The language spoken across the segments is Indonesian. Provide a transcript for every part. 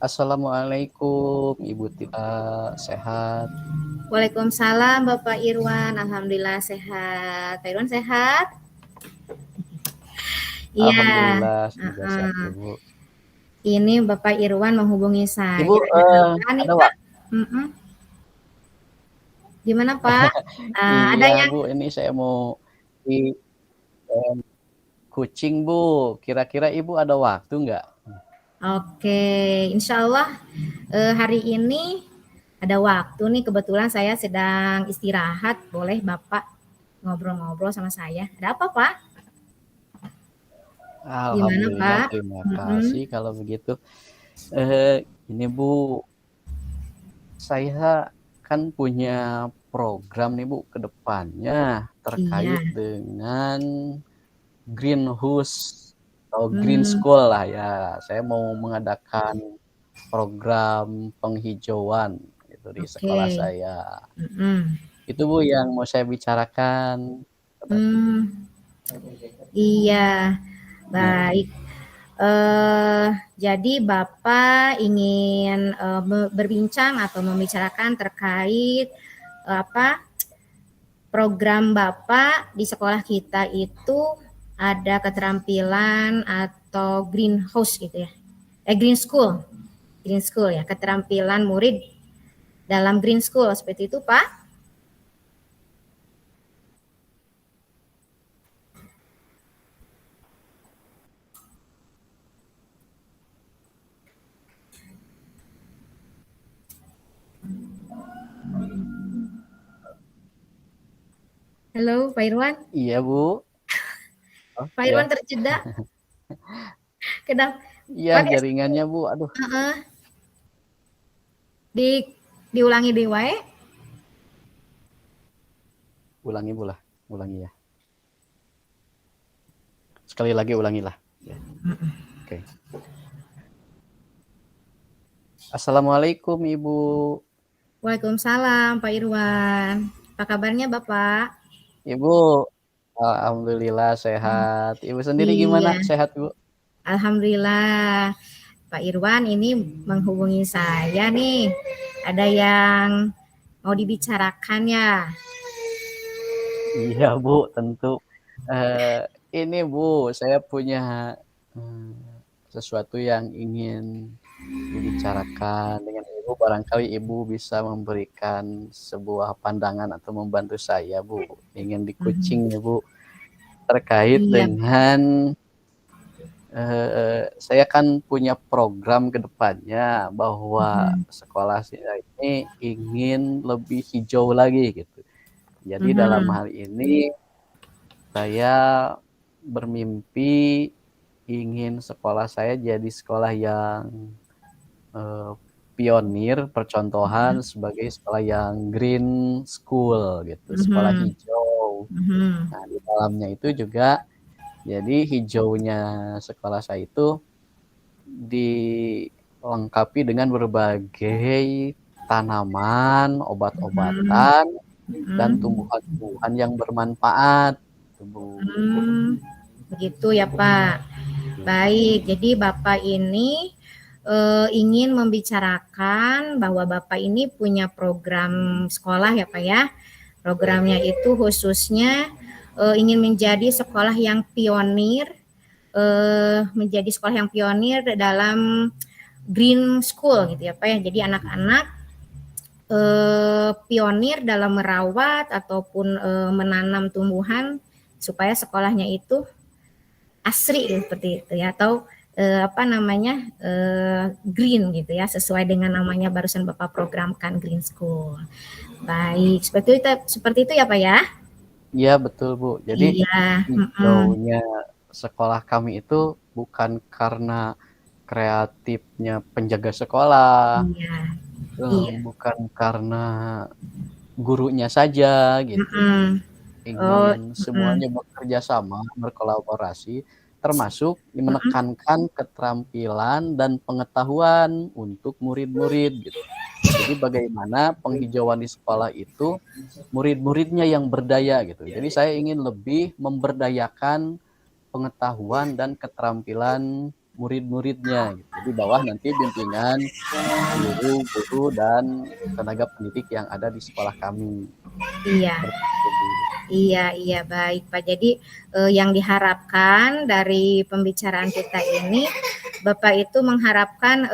Assalamualaikum Ibu Tita, sehat? Waalaikumsalam Bapak Irwan, Alhamdulillah sehat. Pak Irwan sehat? Iya. Alhamdulillah semoga sehat Heeh. Ibu. Ini Bapak Irwan menghubungi Ibu, saya. Ada apa nih ada Pak? Mm-mm. Gimana Pak? Ada iya yang Bu, ini saya mau di kucing Bu. Kira-kira Ibu ada waktu nggak? Oke, Insya Allah hari ini ada waktu nih. Kebetulan saya sedang istirahat. Boleh Bapak ngobrol-ngobrol sama saya? Ada apa Pak? Gimana Alhamdulillah, Pak? terima Mm-mm. kasih kalau begitu. Ini Bu, saya kan punya program nih Bu ke depannya Iya. terkait dengan greenhouse atau green Hmm, school lah ya. Saya mau mengadakan program penghijauan gitu di oke. sekolah saya. Mm-mm. Itu Bu yang mau saya bicarakan. Hmm, iya, Nah, baik. Eh, jadi Bapak ingin berbincang atau membicarakan terkait apa program Bapak di sekolah kita itu ada keterampilan atau greenhouse gitu ya. Green school ya, keterampilan murid dalam green school seperti itu, Pak. Halo, Pak Irwan. iya Bu. Oh, Pak Irwan ya. terjeda. Kedap Iya pakai jaringannya Bu. Aduh, di diulangi di wae. ulangi Bu lah. Ulangi ya. Sekali lagi ulangilah. Ya. Oke. Assalamualaikum Ibu. Waalaikumsalam Pak Irwan. Apa kabarnya Bapak? Ibu, alhamdulillah sehat. Ibu sendiri gimana? Iya, Sehat Bu? alhamdulillah. Pak Irwan ini menghubungi saya nih. Ada yang mau dibicarakan ya? Iya Bu, tentu. Eh, ini Bu, saya punya eh, sesuatu yang ingin dibicarakan dengan Ibu. Barangkali Ibu bisa memberikan sebuah pandangan atau membantu saya Bu. Ingin dikucing Mhm. nih Bu, terkait Iya. dengan saya kan punya program ke depannya bahwa Mhm. sekolah saya ini ingin lebih hijau lagi gitu. Jadi dalam Mhm. hal ini saya bermimpi ingin sekolah saya jadi sekolah yang eh, pionir, percontohan sebagai sekolah yang green school gitu, sekolah Mhm. hijau. Mhm. Nah, di dalamnya itu juga jadi hijaunya sekolah saya itu dilengkapi dengan berbagai tanaman, Mhm. obat-obatan, dan Mhm. tumbuhan-tumbuhan yang bermanfaat. Gitu, Bu. Begitu ya Pak. Baik, jadi Bapak ini ingin membicarakan bahwa Bapak ini punya program sekolah ya Pak ya. Programnya itu khususnya ingin menjadi sekolah yang pionir, menjadi sekolah yang pionir dalam green school gitu ya Pak ya. Jadi anak-anak pionir dalam merawat ataupun menanam tumbuhan supaya sekolahnya itu asri gitu, seperti itu ya, atau apa namanya green gitu ya, sesuai dengan namanya barusan Bapak programkan Green School. Baik, seperti itu ya Pak ya. Iya betul Bu. Jadi Iya. Mm-mm. hijaunya sekolah kami itu bukan karena kreatifnya penjaga sekolah, Iya. Iya. bukan karena gurunya saja gitu. Mm-mm. Oh. Ingin Mm-mm. semuanya bekerja sama, berkolaborasi, termasuk Mm-mm. menekankan keterampilan dan pengetahuan untuk murid-murid gitu. Jadi bagaimana penghijauan di sekolah itu murid-muridnya yang berdaya gitu. Jadi saya ingin lebih memberdayakan pengetahuan dan keterampilan murid-muridnya gitu. Di bawah nanti bimbingan guru-guru dan tenaga pendidik yang ada di sekolah kami. Iya. Seperti itu, Bu. Iya, iya, baik, Pak. Jadi yang diharapkan dari pembicaraan kita ini, Bapak itu mengharapkan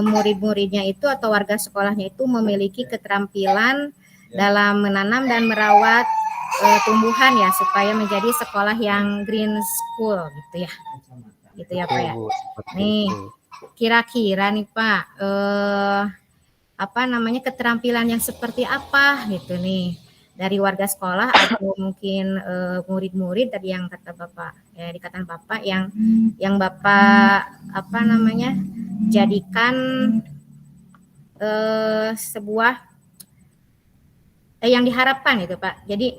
murid-muridnya itu atau warga sekolahnya itu memiliki keterampilan dalam menanam dan merawat tumbuhan ya, supaya menjadi sekolah yang green school gitu ya. Gitu ya, Pak Betul, ya. Bu, seperti Nih, itu. kira-kira nih, Pak, apa namanya, keterampilan yang seperti apa gitu nih dari warga sekolah atau mungkin murid-murid tadi yang kata Bapak ya, dikatakan Bapak yang Bapak apa namanya, jadikan sebuah yang diharapkan itu, Pak. Jadi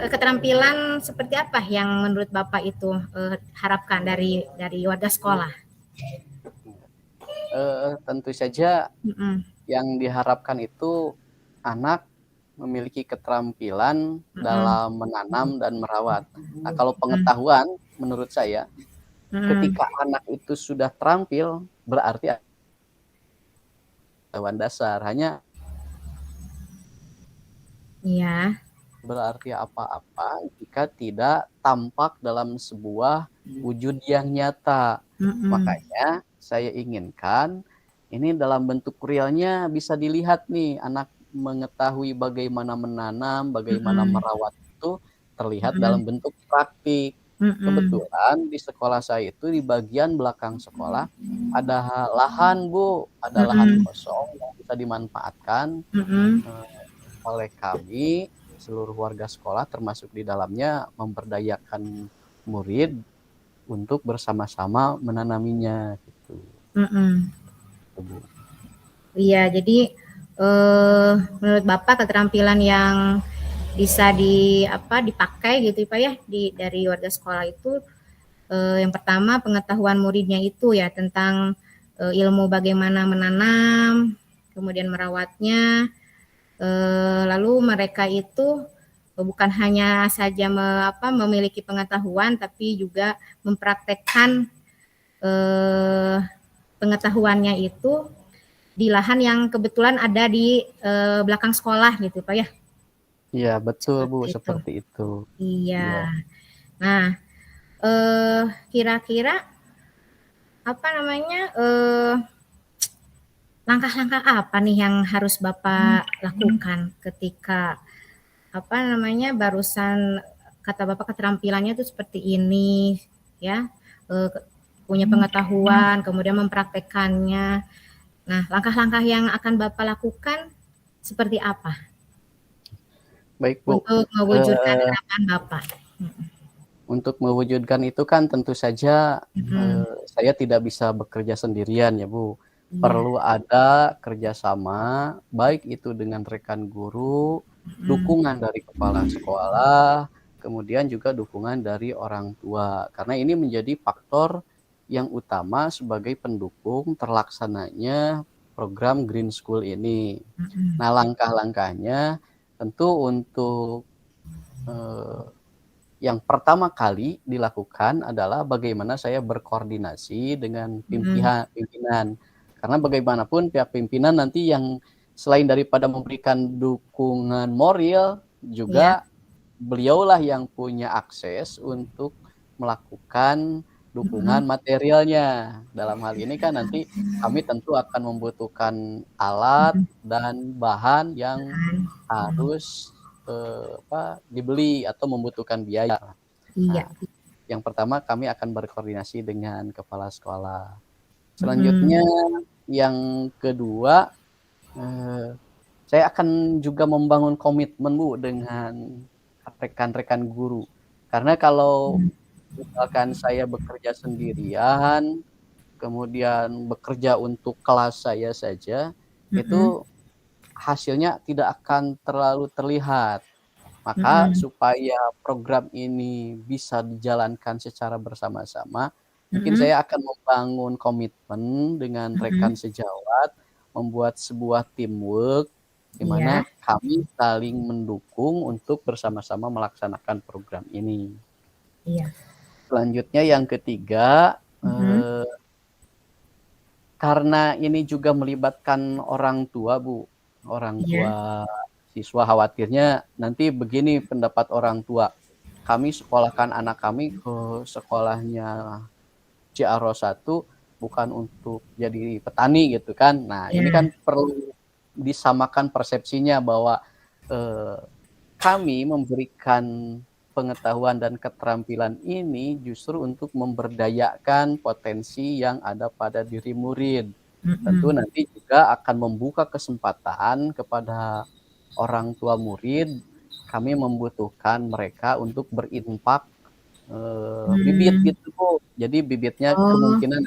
keterampilan seperti apa yang menurut Bapak itu harapkan dari warga sekolah? Tentu saja Mm-mm. yang diharapkan itu anak memiliki keterampilan Mm-mm. dalam menanam dan merawat. Nah, kalau Mm-mm. pengetahuan menurut saya, Mm-mm. ketika anak itu sudah terampil, berarti pengetahuan dasar. Hanya Iya. berarti apa-apa jika tidak tampak dalam sebuah wujud yang nyata. Mm-mm. Makanya saya inginkan ini dalam bentuk realnya bisa dilihat nih, anak mengetahui bagaimana menanam, bagaimana Mm-mm. merawat itu terlihat Mm-mm. dalam bentuk praktik. Mm-mm. Kebetulan di sekolah saya itu di bagian belakang sekolah ada lahan, Bu, ada lahan Mm-mm. kosong yang bisa dimanfaatkan Mm-mm. oleh kami, seluruh warga sekolah termasuk di dalamnya memberdayakan murid untuk bersama-sama menanaminya gitu. Mm-mm. Bu. Iya, jadi menurut Bapak keterampilan yang bisa dipakai gitu Pak ya dari warga sekolah itu yang pertama pengetahuan muridnya itu ya tentang ilmu bagaimana menanam, kemudian merawatnya, lalu mereka itu bukan hanya saja memiliki pengetahuan tapi juga mempraktekkan pengetahuannya itu di lahan yang kebetulan ada di belakang sekolah gitu Pak ya. Iya, betul Bu, Seperti itu. seperti itu. Iya. Iya. Nah, kira-kira apa namanya langkah-langkah apa nih yang harus Bapak lakukan ketika apa namanya barusan kata Bapak keterampilannya itu seperti ini ya, punya pengetahuan kemudian mempraktekannya. Nah, langkah-langkah yang akan Bapak lakukan seperti apa Baik Bu, untuk mewujudkan harapan Bapak? untuk mewujudkan itu kan tentu saja Mhm. saya tidak bisa bekerja sendirian ya Bu. Iya. Perlu ada kerjasama, baik itu dengan rekan guru, Mhm. dukungan dari kepala sekolah, kemudian juga dukungan dari orang tua. Karena ini menjadi faktor yang utama sebagai pendukung terlaksananya program Green School ini. Mhm. Nah, langkah-langkahnya tentu untuk yang pertama kali dilakukan adalah bagaimana saya berkoordinasi dengan Mhm. pimpinan. Karena bagaimanapun pihak pimpinan nanti yang selain daripada memberikan dukungan moral, Iya. juga beliaulah yang punya akses untuk melakukan dukungan Mhm. materialnya. Dalam hal ini kan nanti kami tentu akan membutuhkan alat Mhm. dan bahan yang Kan. Mhm. harus dibeli atau membutuhkan biaya. Iya. Nah, yang pertama kami akan berkoordinasi dengan kepala sekolah. Selanjutnya Mhm. yang kedua, eee, saya akan juga membangun komitmen Bu dengan rekan-rekan guru. Karena kalau Mhm. misalkan saya bekerja sendirian, kemudian bekerja untuk kelas saya saja, Mhm. itu hasilnya tidak akan terlalu terlihat. Maka Mhm. supaya program ini bisa dijalankan secara bersama-sama, mungkin Mhm. saya akan membangun komitmen dengan rekan Mhm. sejawat, membuat sebuah teamwork, di Iya. mana kami saling mendukung untuk bersama-sama melaksanakan program ini. Iya. selanjutnya yang ketiga, Mhm. karena ini juga melibatkan orang tua, Bu. Orang Iya. tua siswa khawatirnya nanti begini pendapat orang tua, "Kami sekolahkan anak kami ke sekolahnya Ciaros 1 bukan untuk jadi petani," gitu kan. Nah, ini Iya. kan perlu disamakan persepsinya bahwa, eee kami memberikan pengetahuan dan keterampilan ini justru untuk memberdayakan potensi yang ada pada diri murid. Tentu Mhm. nanti juga akan membuka kesempatan kepada orang tua murid, kami membutuhkan mereka untuk berinfak, bibit Mmm. gitu, Bu. Jadi bibitnya Oh, kemungkinan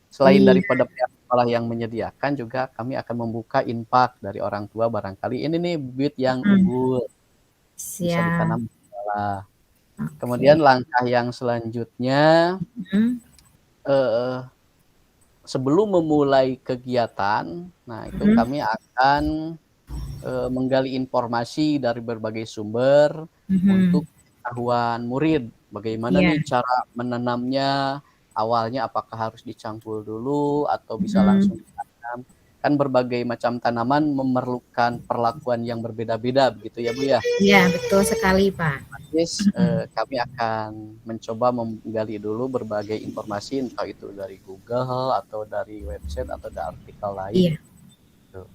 selain iya. daripada pihak sekolah yang menyediakan juga kami akan membuka infak dari orang tua barangkali ini nih bibit yang Mhm. unggul. Bisa Siap. ditanam di sekolah. Oke. Kemudian langkah yang selanjutnya, Mhm. eee, sebelum memulai kegiatan, nah itu Mhm. kami akan, menggali informasi dari berbagai sumber Mhm. untuk pengetahuan murid. Bagaimana Iya. nih cara menanamnya, awalnya apakah harus dicangkul dulu atau bisa Mhm. langsung ditanam. Kan berbagai macam tanaman memerlukan perlakuan yang berbeda-beda begitu ya, Bu, ya? Iya, betul sekali, Pak. Otomatis, Mhm. kami akan mencoba menggali dulu berbagai informasi, entah itu dari Google atau dari website atau dari artikel lain, Iya. gitu.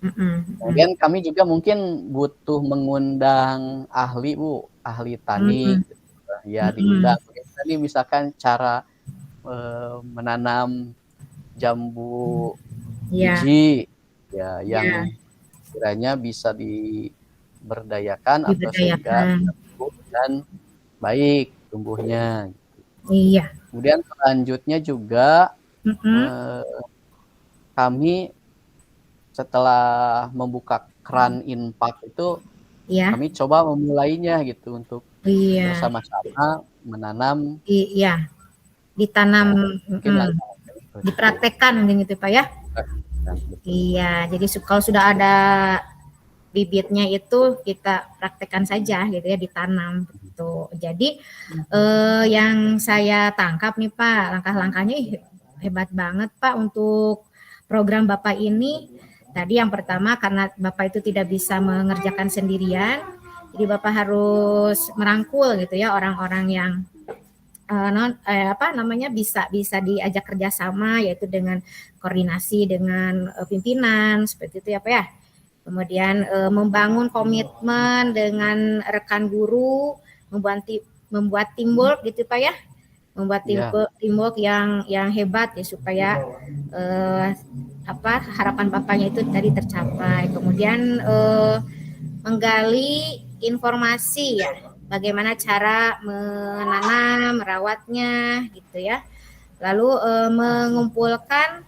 Mhm. Mhm. Kemudian kami juga mungkin butuh mengundang ahli, Bu, ahli tani Mmm. gitu, ya Mhm. diundang. Bagaimana nih misalkan cara, menanam jambu Iya. biji, ya Iya. yang kiranya bisa diberdayakan atau sehingga bisa Diberdayakan. tumbuh dengan baik tumbuhnya. Iya. Kemudian selanjutnya juga, Mhm. eee, kami setelah membuka keran infak itu, Iya. kami coba memulainya gitu untuk Iya. bersama-sama menanam, Iya. Ditanam, ya mungkin mhm. langkah-langkah itu gitu. Dipraktekkan mungkin gitu, Pak, ya? Dipraktikkan, betul. Iya, jadi kalau sudah ada bibitnya itu kita praktekkan saja gitu ya, ditanam Mhm. gitu. Jadi, yang saya tangkap nih, Pak, langkah-langkahnya hebat banget, Pak, untuk program Bapak ini. Tadi yang pertama karena Bapak itu tidak bisa mengerjakan sendirian, jadi Bapak harus merangkul gitu ya orang-orang yang apa namanya, bisa bisa diajak kerjasama, yaitu dengan koordinasi dengan, pimpinan, seperti itu ya, Pak, ya. Kemudian, membangun komitmen dengan rekan guru, membuat teamwork gitu, Pak, ya. Membuat Iya, teamwork yang hebat ya supaya, eee, apa, harapan Bapaknya itu tadi tercapai. Kemudian, menggali informasi ya, bagaimana cara menanam, merawatnya gitu ya. Lalu, mengumpulkan,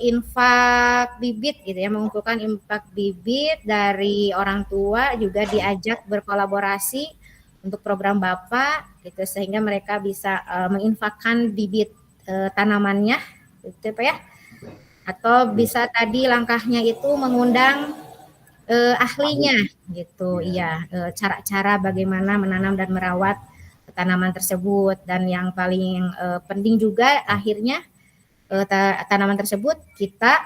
infak bibit gitu ya, mengumpulkan infak bibit dari orang tua, juga diajak berkolaborasi untuk program Bapak gitu, sehingga mereka bisa, menginfakkan bibit, tanamannya gitu ya, Pak, ya. Atau iya, bisa tadi langkahnya itu mengundang ahli, ahlinya gitu, iya. iya, cara-cara bagaimana menanam dan merawat tanaman tersebut, dan yang paling, penting juga akhirnya, tanaman tersebut kita,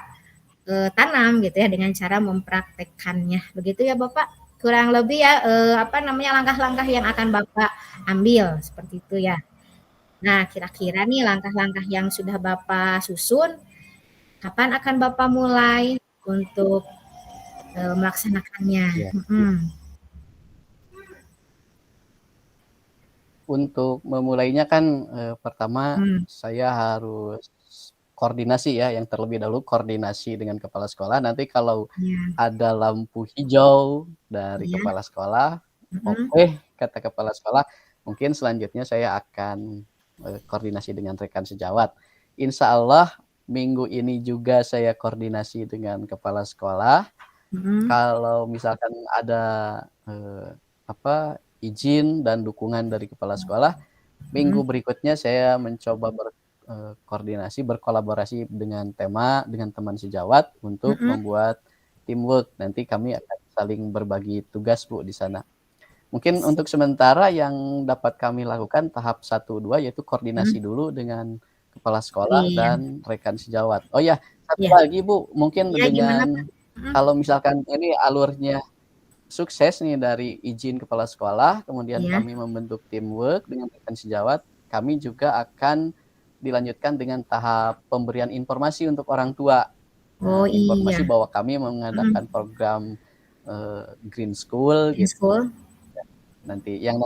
tanam gitu ya dengan cara mempraktekkannya, begitu ya Bapak? Kurang lebih ya, apa namanya, langkah-langkah yang akan Bapak ambil, seperti itu ya. Nah, kira-kira nih langkah-langkah yang sudah Bapak susun, kapan akan Bapak mulai untuk, melaksanakannya? Iya. Mhm. Untuk memulainya kan, pertama Mmm. saya harus koordinasi ya, yang terlebih dahulu koordinasi dengan kepala sekolah, nanti kalau Iya. ada lampu hijau dari Iya. kepala sekolah, Mhm. "Oke," kata kepala sekolah, mungkin selanjutnya saya akan, koordinasi dengan rekan sejawat. Insya Allah minggu ini juga saya koordinasi dengan kepala sekolah, Mhm. kalau misalkan ada, apa, izin dan dukungan dari kepala sekolah, minggu Mhm. berikutnya saya mencoba koordinasi, berkolaborasi dengan teman sejawat untuk Mhm. membuat teamwork. Nanti kami akan saling berbagi tugas, Bu, di sana. Mungkin untuk sementara yang dapat kami lakukan tahap 1, 2 yaitu koordinasi Mhm. dulu dengan kepala sekolah Iya. dan rekan sejawat. Oh ya, satu Iya. lagi Bu, mungkin Iya, gimana, Pak? dengan Mhm. kalau misalkan ini alurnya sukses nih dari izin kepala sekolah, kemudian Iya. kami membentuk teamwork dengan rekan sejawat, kami juga akan dilanjutkan dengan tahap pemberian informasi untuk orang tua. Oh, Nah, informasi iya. bahwa kami Mhm. mengadakan program, Green School In gitu. school? Nanti yang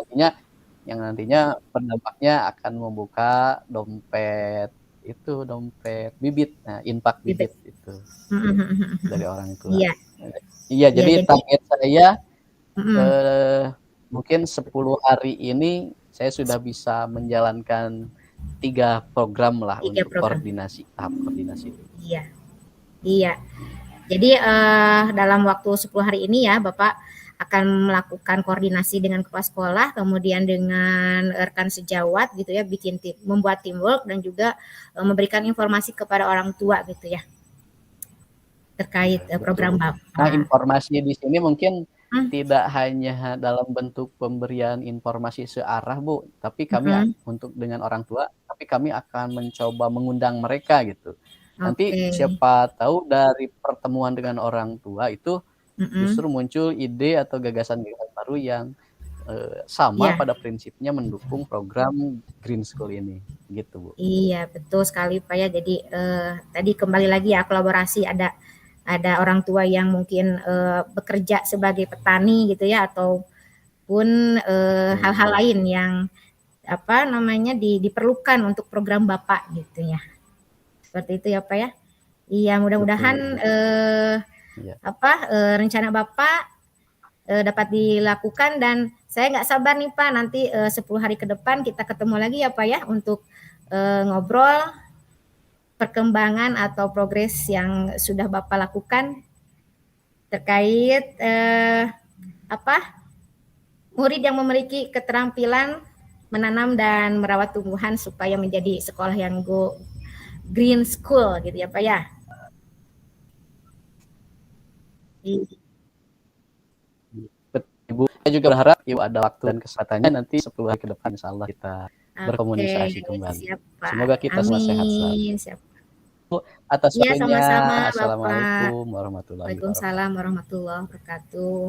nantinya berdampaknya akan membuka dompet itu, dompet bibit, nah infak Ribet. bibit itu, Mhm mhm mhm mhm. dari orang tua. Iya. Iya, Iya, jadi jadi target saya, mhm. eee, mungkin 10 hari ini saya sudah bisa menjalankan 3 programlah 3 untuk program. koordinasi, tahap koordinasi dulu. Iya. Iya. Jadi, dalam waktu 10 hari ini ya, Bapak akan melakukan koordinasi dengan kepala sekolah, kemudian dengan rekan sejawat gitu ya, membuat teamwork dan juga, memberikan informasi kepada orang tua gitu ya, terkait, Betul, program Bu. Nah, Bapak. informasi di sini mungkin Mmm, tidak hanya dalam bentuk pemberian informasi searah, Bu, tapi kami mhm, untuk dengan orang tua, tapi kami akan mencoba mengundang mereka gitu. Nanti oke, siapa tahu dari pertemuan dengan orang tua itu mhm, justru muncul ide atau gagasan-gagasan baru yang, sama iya. pada prinsipnya mendukung program Green School ini, gitu, Bu. Iya, betul sekali, Pak, ya. Jadi, tadi kembali lagi ya kolaborasi, ada orang tua yang mungkin, bekerja sebagai petani gitu ya, ataupun, hal-hal Betul. lain yang, apa namanya, diperlukan untuk program Bapak gitu ya. Seperti itu ya, Pak, ya. Iya, mudah-mudahan, Betul, Bu. Iya. rencana Bapak, dapat dilakukan dan saya nggak sabar nih, Pak, nanti, 10 hari ke depan kita ketemu lagi ya, Pak, ya, untuk, ngobrol perkembangan atau progres yang sudah Bapak lakukan terkait, apa, murid yang memiliki keterampilan menanam dan merawat tumbuhan supaya menjadi sekolah yang green school gitu ya, Pak, ya? I Betul, Ibu. Saya juga berharap Ibu ada waktu dan kesempatannya nanti 10 hari ke depan insyaallah kita Oke, berkomunikasi kembali. siap, Pak. Semoga kita semua sehat selalu. Amin, siap. Atas Iya, waktunya, sama-sama, Bapak. assalamualaikum warahmatullahi Waalaikumsalam wabarakatuh. warahmatullahi wabarakatuh.